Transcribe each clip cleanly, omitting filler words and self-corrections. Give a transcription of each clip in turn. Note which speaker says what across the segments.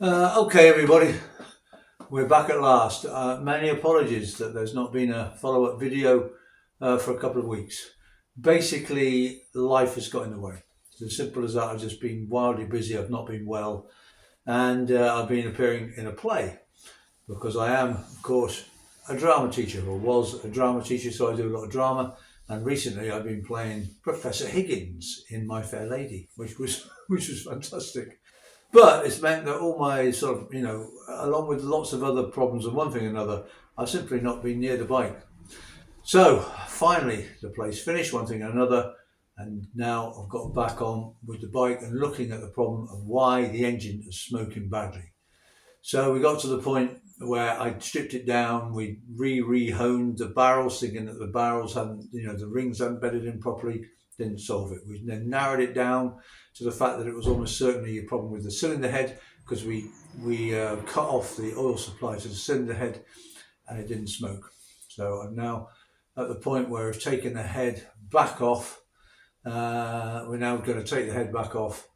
Speaker 1: Okay, everybody, we're back at last. Many apologies that there's not been a follow-up video for a couple of weeks. Basically, life has got in the way. It's as simple as that. I've just been wildly busy. I've not been well, and I've been appearing in a play because I am, of course, a drama teacher, or was a drama teacher, so I do a lot of drama. And recently, I've been playing Professor Higgins in My Fair Lady, which was fantastic. But it's meant that all my sort of, along with lots of other problems and one thing or another, I've simply not been near the bike. So finally, the play's finished, one thing and another, and now I've got back on with the bike and looking at the problem of why the engine is smoking badly. So we got to the point where I stripped it down, we re-honed the barrels, thinking that the barrels hadn't, the rings hadn't bedded in properly, didn't solve it. We then narrowed it down to the fact that it was almost certainly a problem with the cylinder head, because we cut off the oil supply to the cylinder head and it didn't smoke. So I'm now at the point where I've taken the head back off. We're now going to take the head back off,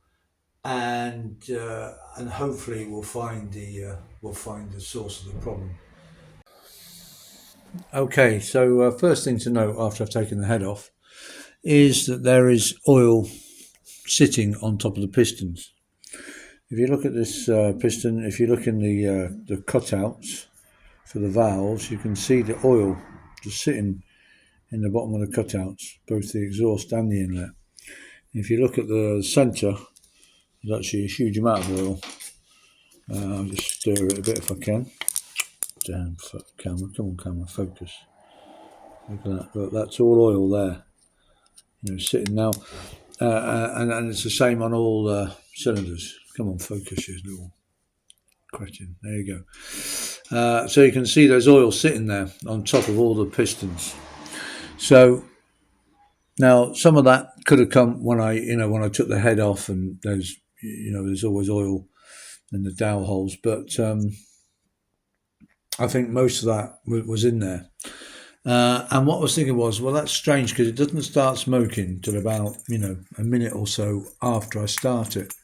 Speaker 1: and hopefully we'll find the source of the problem. Okay, so first thing to note after I've taken the head off is that there is oil sitting on top of the pistons. If you look at this piston, if you look in the cutouts for the valves, you can see the oil just sitting in the bottom of the cutouts, both the exhaust and the inlet. If you look at the centre, there's actually a huge amount of oil. I'll just stir it a bit if I can. Damn camera, come on camera, focus. Look at that, look, that's all oil there, sitting now. And it's the same on all cylinders. Come on, focus, you little cretin. There you go. So you can see there's oil sitting there on top of all the pistons. So now some of that could have come when I took the head off, and there's always oil in the dowel holes, but I think most of that was in there. And what I was thinking was, well, that's strange because it doesn't start smoking till about, a minute or so after I start it.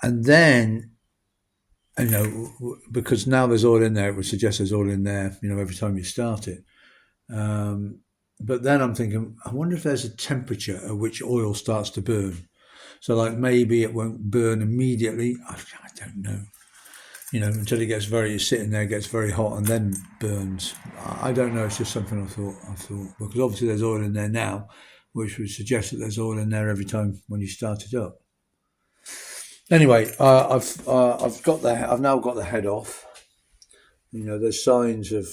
Speaker 1: And then, because now there's oil in there, it would suggest there's oil in there, every time you start it. But then I'm thinking, I wonder if there's a temperature at which oil starts to burn. So like maybe it won't burn immediately. I don't know. Until it's sitting there, gets very hot and then burns. I don't know, it's just something I thought, because obviously there's oil in there now, which would suggest that there's oil in there every time when you start it up. Anyway, I've now got the head off. There's signs of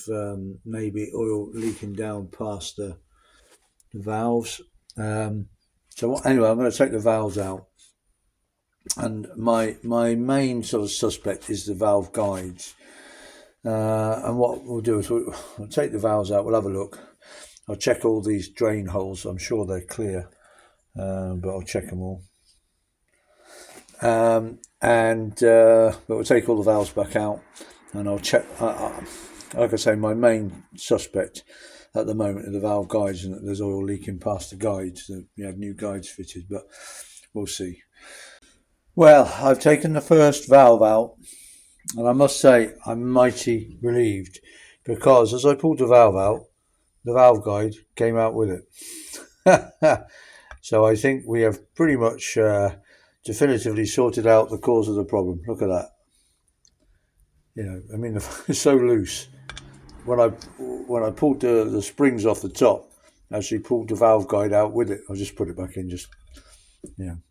Speaker 1: maybe oil leaking down past the valves. So anyway, I'm going to take the valves out. And my main sort of suspect is the valve guides. And what we'll do is we'll take the valves out, we'll have a look. I'll check all these drain holes, I'm sure they're clear, but I'll check them all. But we'll take all the valves back out, and I'll check, like I say, my main suspect at the moment are the valve guides, and that there's oil leaking past the guides. We had new guides fitted, but we'll see. Well, I've taken the first valve out, and I must say I'm mighty relieved, because as I pulled the valve out, the valve guide came out with it. So I think we have pretty much definitively sorted out the cause of the problem. Look at that. It's so loose. When I pulled the springs off the top, I actually pulled the valve guide out with it. I'll just put it back in,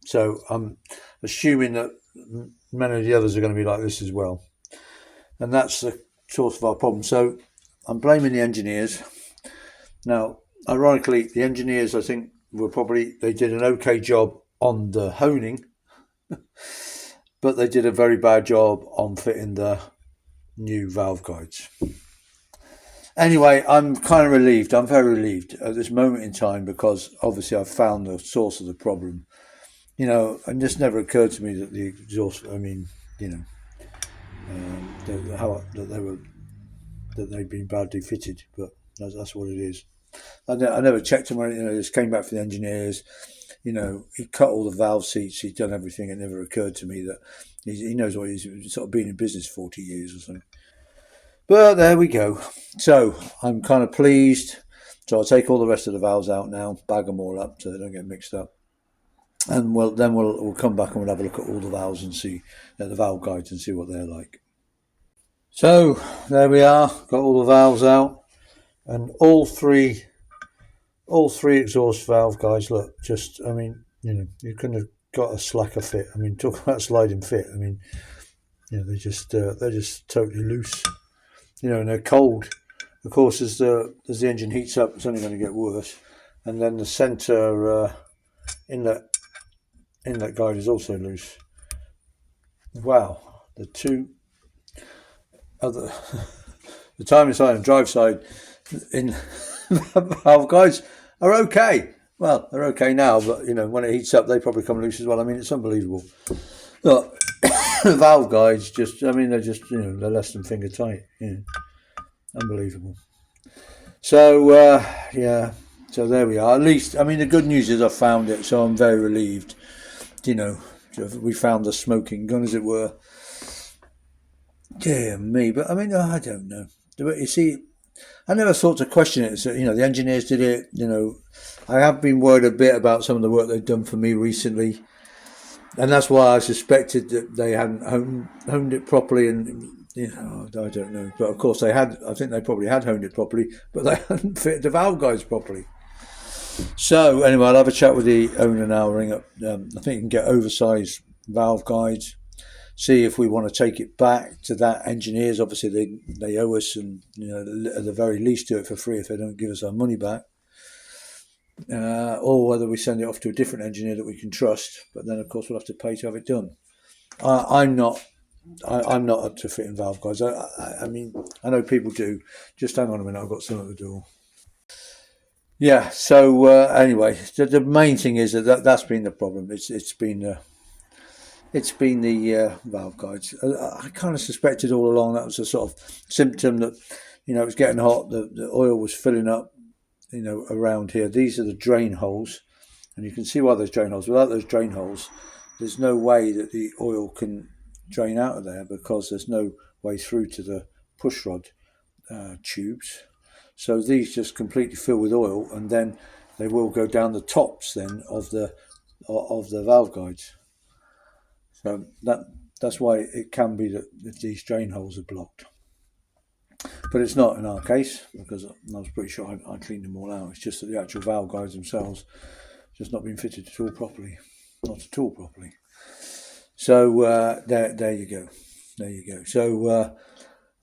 Speaker 1: So I'm assuming that many of the others are going to be like this as well. And that's the source of our problem. So I'm blaming the engineers. Now, ironically, the engineers, I think, they did an okay job on the honing, but they did a very bad job on fitting the new valve guides. Anyway, I'm kind of relieved. I'm very relieved at this moment in time, because obviously I've found the source of the problem. And this never occurred to me that the exhaust, that they'd been badly fitted, but that's what it is. I never checked them or anything. I just came back from the engineers. He cut all the valve seats. He'd done everything. It never occurred to me that He knows what he's sort of been in business 40 years or something. But there we go. So I'm kind of pleased. So I'll take all the rest of the valves out now, bag them all up so they don't get mixed up. And we'll come back and we'll have a look at all the valves and see the valve guides and see what they're like. So there we are, got all the valves out, and all three exhaust valve guides look just, I mean, you couldn't have got a slacker fit. I mean, talk about sliding fit. I mean, they're just totally loose. And they're cold. Of course, as the engine heats up, it's only going to get worse. And then the centre inlet guide is also loose. Wow, the two other the timing side and drive side in valve guides are okay. Well, they're okay now, but when it heats up, they probably come loose as well. I mean, it's unbelievable. Look, the valve guides they're just they're less than finger tight. Unbelievable. So yeah, so there we are. At least, I mean, the good news is I found it, so I'm very relieved. We found the smoking gun, as it were. Dear me, but I mean, I don't know. But you see, I never thought to question it. So, the engineers did it. I have been worried a bit about some of the work they've done for me recently, and that's why I suspected that they hadn't honed it properly. And I don't know. But of course, they had. I think they probably had honed it properly, but they hadn't fitted the valve guides properly. So anyway, I'll have a chat with the owner now. Ring up. I think you can get oversized valve guides. See if we want to take it back to that engineers. Obviously, they owe us, and at the very least, do it for free if they don't give us our money back. Or whether we send it off to a different engineer that we can trust. But then, of course, we'll have to pay to have it done. I'm not up to fitting valve guides. I mean, I know people do. Just hang on a minute. I've got something at the door. Yeah. So anyway, the main thing is that's been the problem. It's been the valve guides. I kind of suspected all along that was a sort of symptom that it was getting hot. The oil was filling up. Around here. These are the drain holes, and you can see why there's drain holes. Without those drain holes, there's no way that the oil can drain out of there because there's no way through to the push rod tubes. So these just completely fill with oil, and then they will go down the tops then of the valve guides. So that's why it can be that these drain holes are blocked. But it's not in our case, because I was pretty sure I cleaned them all out. It's just that the actual valve guides themselves just not been fitted at all properly. Not at all properly. So there you go. There you go. So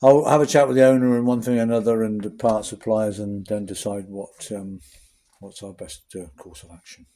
Speaker 1: I'll have a chat with the owner and one thing or another and the part suppliers, and then decide what's our best course of action.